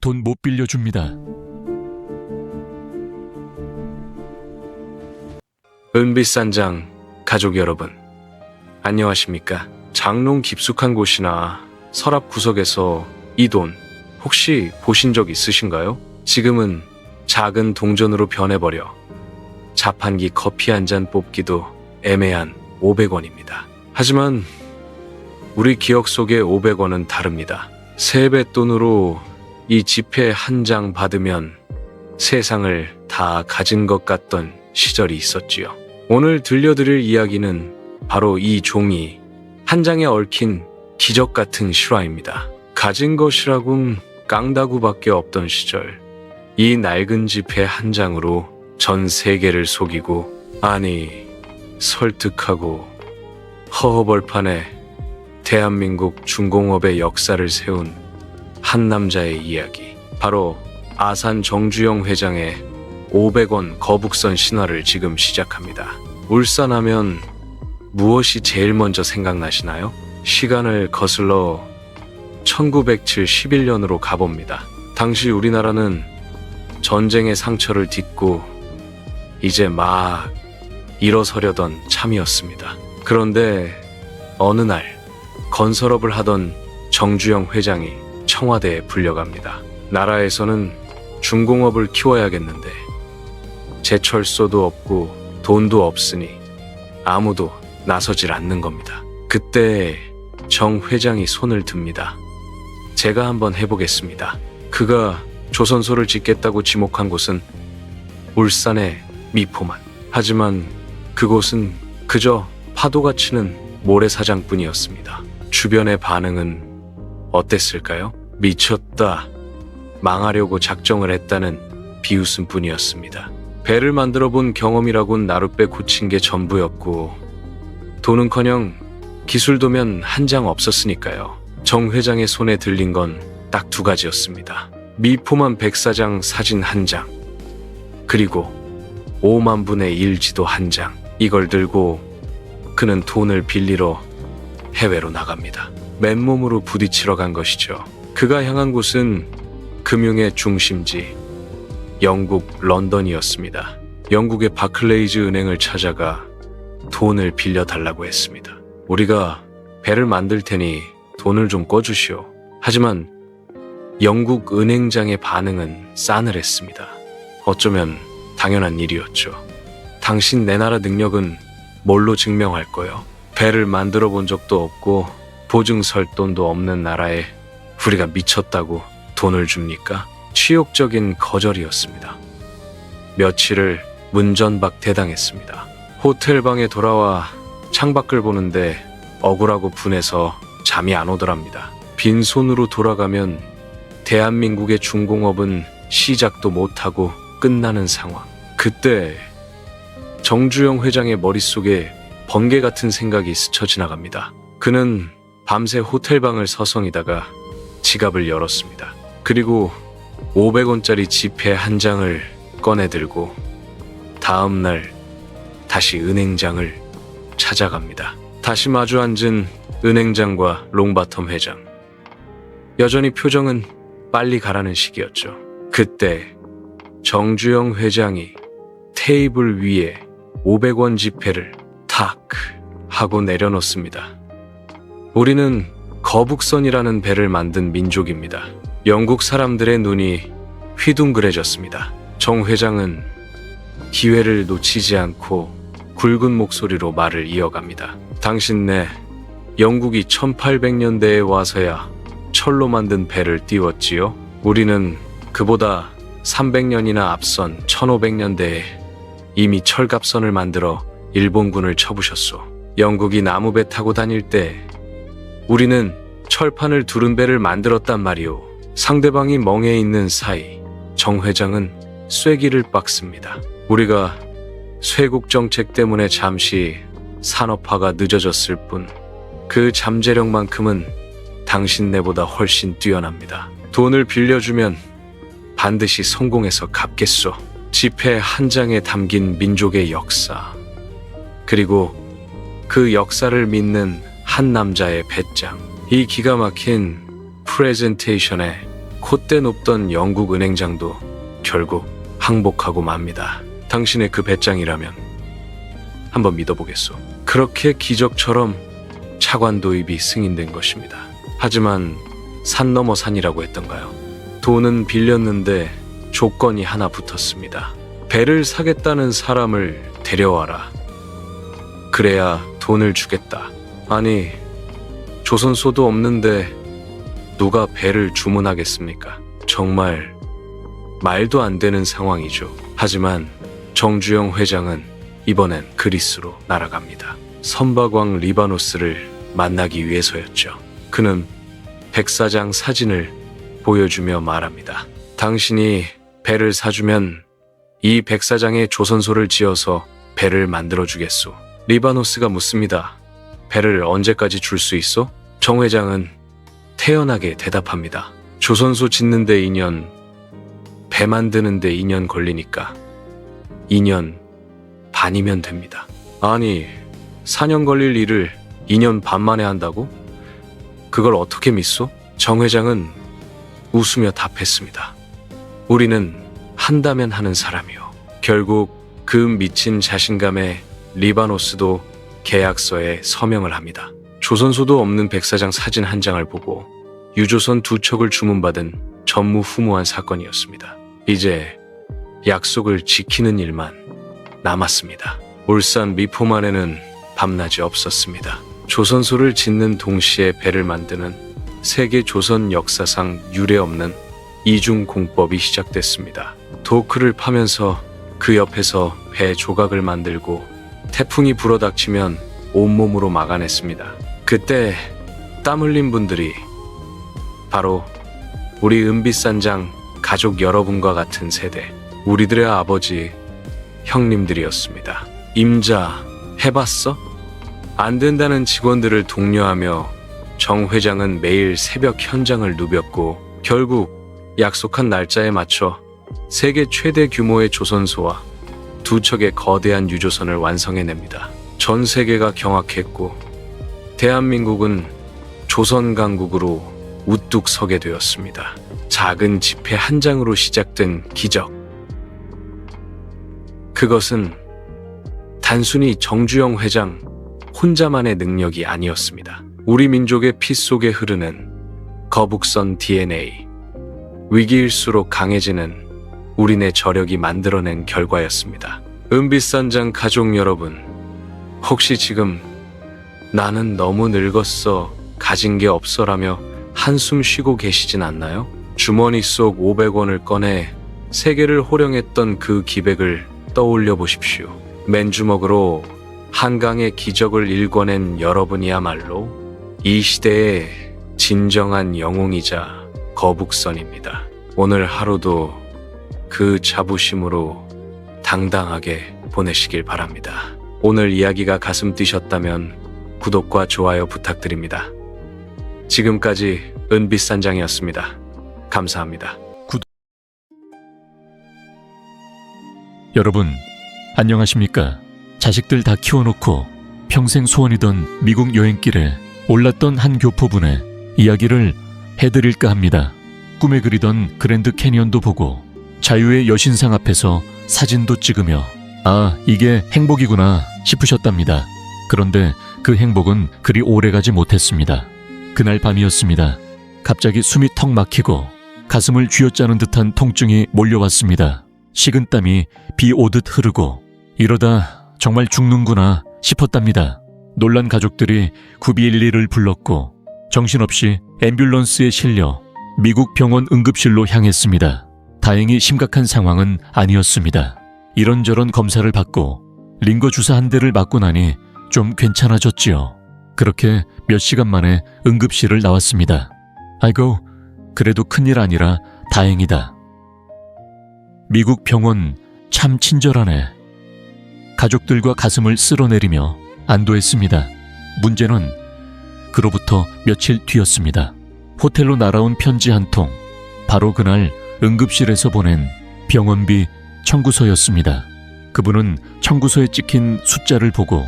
돈 못 빌려줍니다. 은비산장 가족 여러분, 안녕하십니까? 장롱 깊숙한 곳이나 서랍 구석에서 이 돈 혹시 보신 적 있으신가요? 지금은 작은 동전으로 변해버려 자판기 커피 한 잔 뽑기도 애매한 500원입니다. 하지만 우리 기억 속의 500원은 다릅니다. 세뱃돈으로 이 지폐 한 장 받으면 세상을 다 가진 것 같던 시절이 있었지요. 오늘 들려드릴 이야기는 바로 이 종이 한 장에 얽힌 기적 같은 실화입니다. 가진 것이라곤 깡다구밖에 없던 시절, 이 낡은 지폐 한 장으로 전 세계를 속이고, 아니 설득하고 허허벌판에 대한민국 중공업의 역사를 세운 한 남자의 이야기, 바로 아산 정주영 회장의 500원 거북선 신화를 지금 시작합니다. 울산하면 무엇이 제일 먼저 생각나시나요? 시간을 거슬러 1971년으로 가봅니다. 당시 우리나라는 전쟁의 상처를 딛고 이제 막 일어서려던 참이었습니다. 그런데 어느 날 건설업을 하던 정주영 회장이 청와대에 불려갑니다. 나라에서는 중공업을 키워야겠는데 제철소도 없고 돈도 없으니 아무도 나서질 않는 겁니다. 그때 정 회장이 손을 듭니다. 제가 한번 해보겠습니다. 그가 조선소를 짓겠다고 지목한 곳은 울산의 미포만. 하지만 그곳은 그저 파도가 치는 모래사장뿐이었습니다. 주변의 반응은 어땠을까요? 미쳤다, 망하려고 작정을 했다는 비웃음뿐이었습니다. 배를 만들어 본 경험이라곤 나룻배 고친 게 전부였고, 돈은커녕 기술도면 한 장 없었으니까요. 정 회장의 손에 들린 건 딱 두 가지였습니다. 미포만 백사장 사진 한 장, 그리고 5만 분의 1 지도 한 장. 이걸 들고 그는 돈을 빌리러 해외로 나갑니다. 맨몸으로 부딪히러 간 것이죠. 그가 향한 곳은 금융의 중심지, 영국 런던이었습니다. 영국의 바클레이즈 은행을 찾아가 돈을 빌려달라고 했습니다. 우리가 배를 만들 테니 돈을 좀 꿔주시오. 하지만 영국 은행장의 반응은 싸늘했습니다. 어쩌면 당연한 일이었죠. 당신 내 나라 능력은 뭘로 증명할 거요? 배를 만들어 본 적도 없고 보증 설 돈도 없는 나라에 우리가 미쳤다고 돈을 줍니까? 치욕적인 거절이었습니다. 며칠을 문전박대당했습니다. 호텔방에 돌아와 창밖을 보는데 억울하고 분해서 잠이 안 오더랍니다. 빈손으로 돌아가면 대한민국의 중공업은 시작도 못하고 끝나는 상황. 그때 정주영 회장의 머릿속에 번개 같은 생각이 스쳐 지나갑니다. 그는 밤새 호텔방을 서성이다가 지갑을 열었습니다. 그리고 500원짜리 지폐 한 장을 꺼내들고 다음날 다시 은행장을 찾아갑니다. 다시 마주 앉은 은행장과 롱바텀 회장. 여전히 표정은 빨리 가라는 식이었죠. 그때 정주영 회장이 테이블 위에 500원 지폐를 탁 하고 내려놓습니다. 우리는 거북선이라는 배를 만든 민족입니다. 영국 사람들의 눈이 휘둥그레졌습니다. 정 회장은 기회를 놓치지 않고 굵은 목소리로 말을 이어갑니다. 당신네 영국이 1800년대에 와서야 철로 만든 배를 띄웠지요? 우리는 그보다 300년이나 앞선 1500년대에 이미 철갑선을 만들어 일본군을 쳐부셨소. 영국이 나무배 타고 다닐 때 우리는 철판을 두른 배를 만들었단 말이오. 상대방이 멍해 있는 사이 정 회장은 쐐기를 빡습니다. 우리가 쇄국 정책 때문에 잠시 산업화가 늦어졌을 뿐 그 잠재력만큼은 당신네보다 훨씬 뛰어납니다. 돈을 빌려주면 반드시 성공해서 갚겠소. 지폐 한 장에 담긴 민족의 역사, 그리고 그 역사를 믿는 한 남자의 배짱. 이 기가 막힌 프레젠테이션에 콧대 높던 영국 은행장도 결국 항복하고 맙니다. 당신의 그 배짱이라면 한번 믿어보겠소. 그렇게 기적처럼 차관 도입이 승인된 것입니다. 하지만 산 넘어 산이라고 했던가요? 돈은 빌렸는데 조건이 하나 붙었습니다. 배를 사겠다는 사람을 데려와라. 그래야 돈을 주겠다. 아니, 조선소도 없는데 누가 배를 주문하겠습니까? 정말 말도 안 되는 상황이죠. 하지만 정주영 회장은 이번엔 그리스로 날아갑니다. 선박왕 리바노스를 만나기 위해서였죠. 그는 백사장 사진을 보여주며 말합니다. 당신이 배를 사주면 이 백사장에 조선소를 지어서 배를 만들어주겠소. 리바노스가 묻습니다. 배를 언제까지 줄 수 있어? 정 회장은 태연하게 대답합니다. 조선소 짓는데 2년, 배 만드는데 2년 걸리니까 2년 반이면 됩니다. 아니, 4년 걸릴 일을 2년 반 만에 한다고? 그걸 어떻게 믿소? 정 회장은 웃으며 답했습니다. 우리는 한다면 하는 사람이요. 결국 그 미친 자신감에 리바노스도 계약서에 서명을 합니다. 조선소도 없는 백사장 사진 한 장을 보고 유조선 2척을 주문받은 전무후무한 사건이었습니다. 이제 약속을 지키는 일만 남았습니다. 울산 미포만에는 밤낮이 없었습니다. 조선소를 짓는 동시에 배를 만드는 세계 조선 역사상 유례없는 이중공법이 시작됐습니다. 도크를 파면서 그 옆에서 배 조각을 만들고 태풍이 불어닥치면 온몸으로 막아냈습니다. 그때 땀 흘린 분들이 바로 우리 은비산장 가족 여러분과 같은 세대, 우리들의 아버지, 형님들이었습니다. 임자, 해봤어? 안 된다는 직원들을 독려하며 정 회장은 매일 새벽 현장을 누볐고 결국 약속한 날짜에 맞춰 세계 최대 규모의 조선소와 2척의 거대한 유조선을 완성해냅니다. 전 세계가 경악했고 대한민국은 조선강국으로 우뚝 서게 되었습니다. 작은 지폐 한 장으로 시작된 기적. 그것은 단순히 정주영 회장 혼자만의 능력이 아니었습니다. 우리 민족의 피 속에 흐르는 거북선 DNA. 위기일수록 강해지는 우리네 저력이 만들어낸 결과였습니다. 은비산장 가족 여러분, 혹시 지금 나는 너무 늙었어, 가진 게 없어라며 한숨 쉬고 계시진 않나요? 주머니 속 500원을 꺼내 세계를 호령했던 그 기백을 떠올려 보십시오. 맨주먹으로 한강의 기적을 일궈낸 여러분이야말로 이 시대의 진정한 영웅이자 거북선입니다. 오늘 하루도 그 자부심으로 당당하게 보내시길 바랍니다. 오늘 이야기가 가슴 뛰셨다면 구독과 좋아요 부탁드립니다. 지금까지 은빛산장이었습니다. 감사합니다. 여러분, 안녕하십니까? 자식들 다 키워놓고 평생 소원이던 미국 여행길에 올랐던 한 교포분의 이야기를 해드릴까 합니다. 꿈에 그리던 그랜드 캐니언도 보고 자유의 여신상 앞에서 사진도 찍으며 아, 이게 행복이구나 싶으셨답니다. 그런데 그 행복은 그리 오래가지 못했습니다. 그날 밤이었습니다. 갑자기 숨이 턱 막히고 가슴을 쥐어짜는 듯한 통증이 몰려왔습니다. 식은땀이 비 오듯 흐르고 이러다 정말 죽는구나 싶었답니다. 놀란 가족들이 911을 불렀고 정신없이 앰뷸런스에 실려 미국 병원 응급실로 향했습니다. 다행히 심각한 상황은 아니었습니다. 이런저런 검사를 받고 링거 주사 한 대를 맞고 나니 좀 괜찮아졌지요. 그렇게 몇 시간 만에 응급실을 나왔습니다. 아이고, 그래도 큰일 아니라 다행이다. 미국 병원 참 친절하네. 가족들과 가슴을 쓸어내리며 안도했습니다. 문제는 그로부터 며칠 뒤였습니다. 호텔로 날아온 편지 한 통, 바로 그날 응급실에서 보낸 병원비 청구서였습니다. 그분은 청구서에 찍힌 숫자를 보고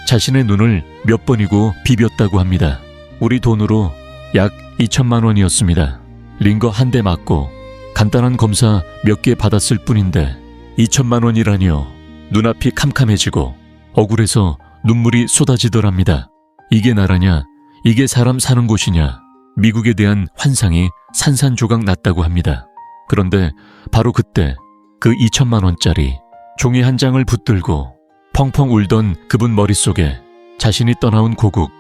자신의 눈을 몇 번이고 비볐다고 합니다. 우리 돈으로 약 2천만 원이었습니다. 링거 한 대 맞고 간단한 검사 몇 개 받았을 뿐인데 2천만 원이라니요. 눈앞이 캄캄해지고 억울해서 눈물이 쏟아지더랍니다. 이게 나라냐? 이게 사람 사는 곳이냐? 미국에 대한 환상이 산산조각 났다고 합니다. 그런데 바로 그때 그 2천만 원짜리 종이 한 장을 붙들고 펑펑 울던 그분 머릿속에 자신이 떠나온 고국,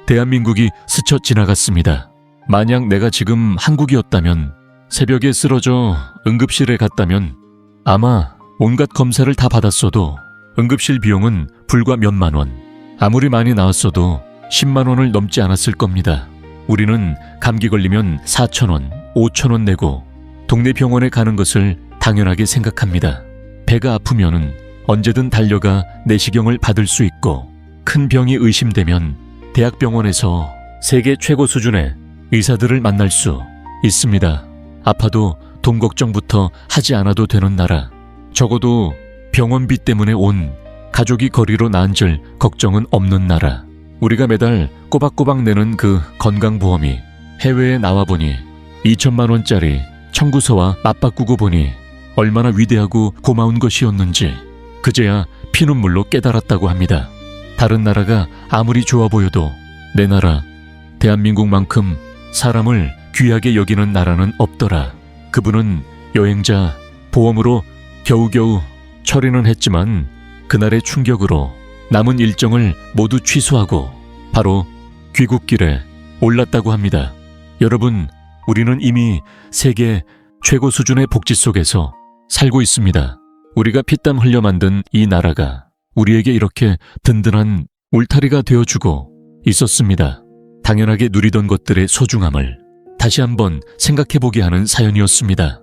대한민국이 스쳐 지나갔습니다. 만약 내가 지금 한국이었다면, 새벽에 쓰러져 응급실에 갔다면 아마 온갖 검사를 다 받았어도 응급실 비용은 불과 몇만 원, 아무리 많이 나왔어도 10만 원을 넘지 않았을 겁니다. 우리는 감기 걸리면 4천 원, 5천 원 내고 동네 병원에 가는 것을 당연하게 생각합니다. 배가 아프면은 언제든 달려가 내시경을 받을 수 있고, 큰 병이 의심되면 대학병원에서 세계 최고 수준의 의사들을 만날 수 있습니다. 아파도 돈 걱정부터 하지 않아도 되는 나라. 적어도 병원비 때문에 온 가족이 거리로 나앉을 걱정은 없는 나라. 우리가 매달 꼬박꼬박 내는 그 건강보험이 해외에 나와보니 2천만 원짜리 청구서와 맞바꾸고 보니 얼마나 위대하고 고마운 것이었는지 그제야 피눈물로 깨달았다고 합니다. 다른 나라가 아무리 좋아 보여도 내 나라 대한민국만큼 사람을 귀하게 여기는 나라는 없더라. 그분은 여행자 보험으로 겨우겨우 처리는 했지만 그날의 충격으로 남은 일정을 모두 취소하고 바로 귀국길에 올랐다고 합니다. 여러분, 우리는 이미 세계 최고 수준의 복지 속에서 살고 있습니다. 우리가 피땀 흘려 만든 이 나라가 우리에게 이렇게 든든한 울타리가 되어주고 있었습니다. 당연하게 누리던 것들의 소중함을 다시 한번 생각해보게 하는 사연이었습니다.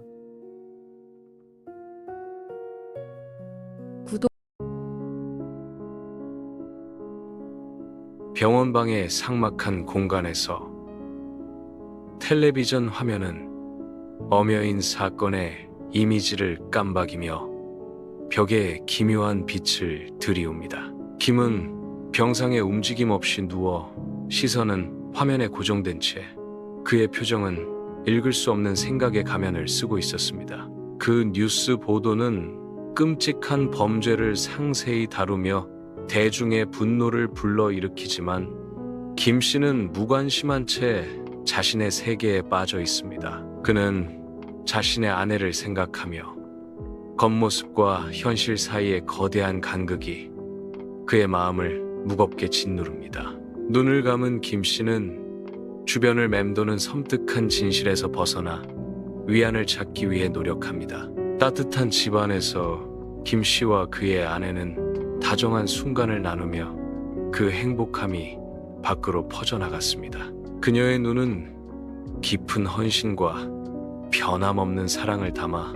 병원방의 삭막한 공간에서 텔레비전 화면은 엄여인 사건의 이미지를 깜박이며 벽에 기묘한 빛을 들이웁니다. 김은 병상에 움직임 없이 누워 시선은 화면에 고정된 채 그의 표정은 읽을 수 없는 생각의 가면을 쓰고 있었습니다. 그 뉴스 보도는 끔찍한 범죄를 상세히 다루며 대중의 분노를 불러일으키지만 김 씨는 무관심한 채 자신의 세계에 빠져 있습니다. 그는 자신의 아내를 생각하며 겉모습과 현실 사이의 거대한 간극이 그의 마음을 무겁게 짓누릅니다. 눈을 감은 김 씨는 주변을 맴도는 섬뜩한 진실에서 벗어나 위안을 찾기 위해 노력합니다. 따뜻한 집안에서 김 씨와 그의 아내는 다정한 순간을 나누며 그 행복함이 밖으로 퍼져나갔습니다. 그녀의 눈은 깊은 헌신과 변함없는 사랑을 담아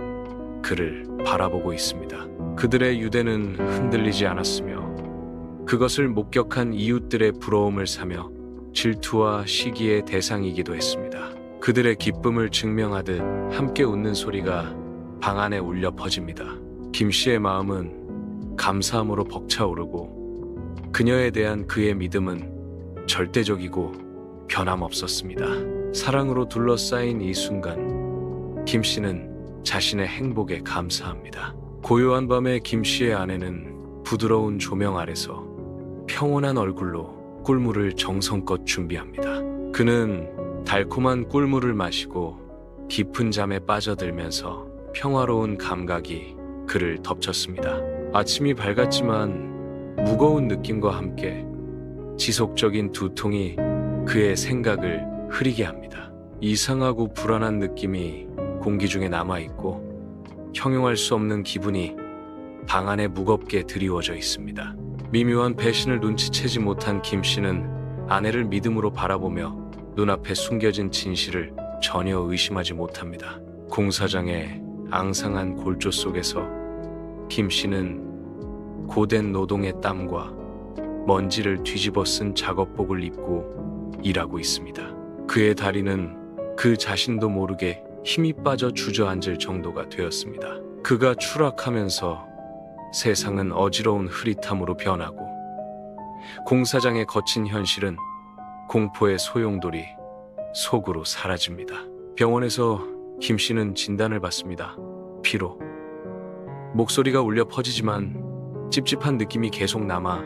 그를 바라보고 있습니다. 그들의 유대는 흔들리지 않았으며 그것을 목격한 이웃들의 부러움을 사며 질투와 시기의 대상이기도 했습니다. 그들의 기쁨을 증명하듯 함께 웃는 소리가 방 안에 울려 퍼집니다. 김 씨의 마음은 감사함으로 벅차오르고 그녀에 대한 그의 믿음은 절대적이고 변함없었습니다. 사랑으로 둘러싸인 이 순간 김 씨는 자신의 행복에 감사합니다. 고요한 밤에 김 씨의 아내는 부드러운 조명 아래서 평온한 얼굴로 꿀물을 정성껏 준비합니다. 그는 달콤한 꿀물을 마시고 깊은 잠에 빠져들면서 평화로운 감각이 그를 덮쳤습니다. 아침이 밝았지만 무거운 느낌과 함께 지속적인 두통이 그의 생각을 흐리게 합니다. 이상하고 불안한 느낌이 공기 중에 남아있고 형용할 수 없는 기분이 방 안에 무겁게 드리워져 있습니다. 미묘한 배신을 눈치채지 못한 김 씨는 아내를 믿음으로 바라보며 눈앞에 숨겨진 진실을 전혀 의심하지 못합니다. 공사장의 앙상한 골조 속에서 김 씨는 고된 노동의 땀과 먼지를 뒤집어 쓴 작업복을 입고 일하고 있습니다. 그의 다리는 그 자신도 모르게 힘이 빠져 주저앉을 정도가 되었습니다. 그가 추락하면서 세상은 어지러운 흐릿함으로 변하고 공사장의 거친 현실은 공포의 소용돌이 속으로 사라집니다. 병원에서 김 씨는 진단을 받습니다. 피로. 목소리가 울려 퍼지지만 찝찝한 느낌이 계속 남아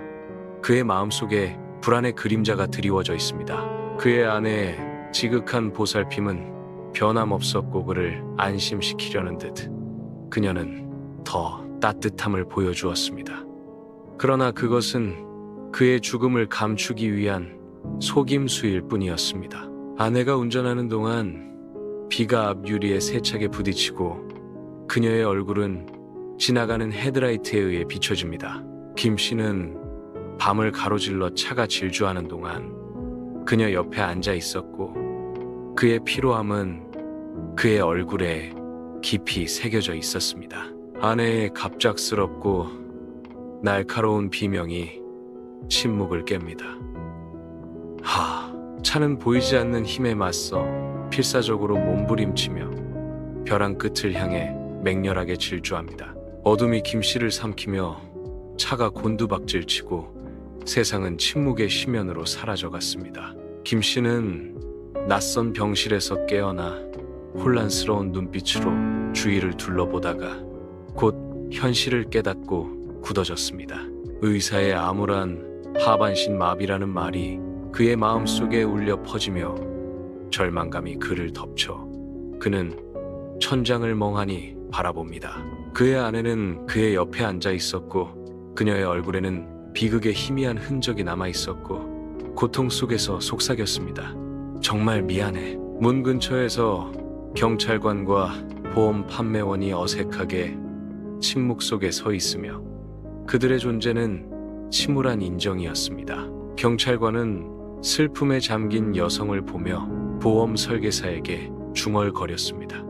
그의 마음속에 불안의 그림자가 드리워져 있습니다. 그의 아내의 지극한 보살핌은 변함없었고 그를 안심시키려는 듯 그녀는 더 따뜻함을 보여주었습니다. 그러나 그것은 그의 죽음을 감추기 위한 속임수일 뿐이었습니다. 아내가 운전하는 동안 비가 앞 유리에 세차게 부딪히고 그녀의 얼굴은 지나가는 헤드라이트에 의해 비춰집니다. 김 씨는 밤을 가로질러 차가 질주하는 동안 그녀 옆에 앉아 있었고 그의 피로함은 그의 얼굴에 깊이 새겨져 있었습니다. 아내의 갑작스럽고 날카로운 비명이 침묵을 깹니다. 차는 보이지 않는 힘에 맞서 필사적으로 몸부림치며 벼랑 끝을 향해 맹렬하게 질주합니다. 어둠이 김 씨를 삼키며 차가 곤두박질치고 세상은 침묵의 심연으로 사라져갔습니다. 김 씨는 낯선 병실에서 깨어나 혼란스러운 눈빛으로 주위를 둘러보다가 곧 현실을 깨닫고 굳어졌습니다. 의사의 암울한 하반신 마비라는 말이 그의 마음속에 울려 퍼지며 절망감이 그를 덮쳐 그는 천장을 멍하니 바라봅니다. 그의 아내는 그의 옆에 앉아 있었고 그녀의 얼굴에는 비극의 희미한 흔적이 남아 있었고 고통 속에서 속삭였습니다. 정말 미안해. 문 근처에서 경찰관과 보험 판매원이 어색하게 침묵 속에 서 있으며 그들의 존재는 침울한 인정이었습니다. 경찰관은 슬픔에 잠긴 여성을 보며 보험 설계사에게 중얼거렸습니다.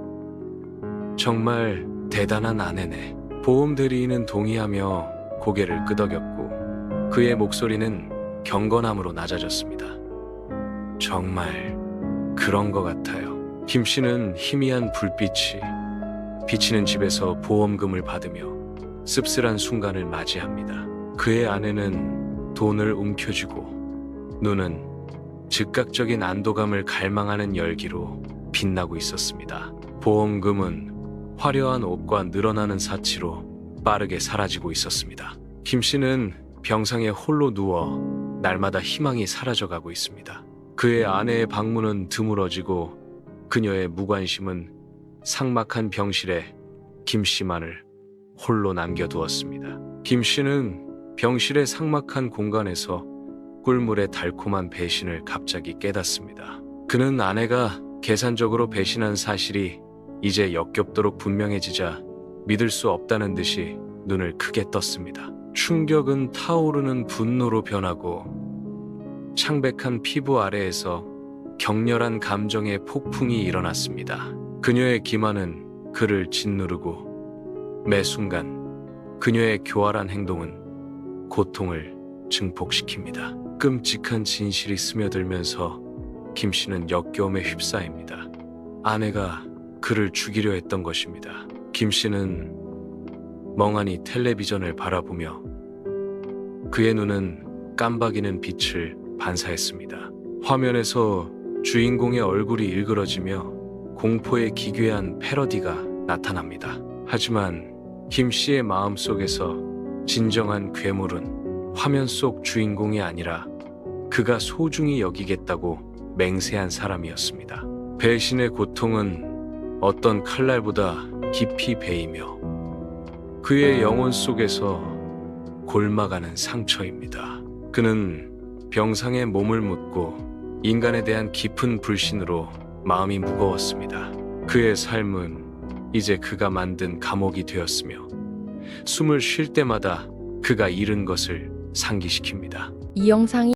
정말 대단한 아내네. 보험 대리인은 동의하며 고개를 끄덕였고 그의 목소리는 경건함으로 낮아졌습니다. 정말 그런 것 같아요. 김 씨는 희미한 불빛이 비치는 집에서 보험금을 받으며 씁쓸한 순간을 맞이합니다. 그의 아내는 돈을 움켜쥐고 눈은 즉각적인 안도감을 갈망하는 열기로 빛나고 있었습니다. 보험금은 화려한 옷과 늘어나는 사치로 빠르게 사라지고 있었습니다. 김 씨는 병상에 홀로 누워 날마다 희망이 사라져가고 있습니다. 그의 아내의 방문은 드물어지고 그녀의 무관심은 삭막한 병실에 김 씨만을 홀로 남겨두었습니다. 김 씨는 병실의 삭막한 공간에서 꿀물의 달콤한 배신을 갑자기 깨닫습니다. 그는 아내가 계산적으로 배신한 사실이 이제 역겹도록 분명해지자 믿을 수 없다는 듯이 눈을 크게 떴습니다. 충격은 타오르는 분노로 변하고 창백한 피부 아래에서 격렬한 감정의 폭풍이 일어났습니다. 그녀의 기만은 그를 짓누르고 매 순간 그녀의 교활한 행동은 고통을 증폭시킵니다. 끔찍한 진실이 스며들면서 김 씨는 역겨움에 휩싸입니다. 아내가 그를 죽이려 했던 것입니다. 김 씨는 멍하니 텔레비전을 바라보며 그의 눈은 깜박이는 빛을 반사했습니다. 화면에서 주인공의 얼굴이 일그러지며 공포에 기괴한 패러디가 나타납니다. 하지만 김 씨의 마음속에서 진정한 괴물은 화면 속 주인공이 아니라 그가 소중히 여기겠다고 맹세한 사람이었습니다. 배신의 고통은 어떤 칼날보다 깊이 베이며 그의 영혼 속에서 골마가는 상처입니다. 그는 병상에 몸을 묻고 인간에 대한 깊은 불신으로 마음이 무거웠습니다. 그의 삶은 이제 그가 만든 감옥이 되었으며 숨을 쉴 때마다 그가 잃은 것을 상기시킵니다. 이 영상이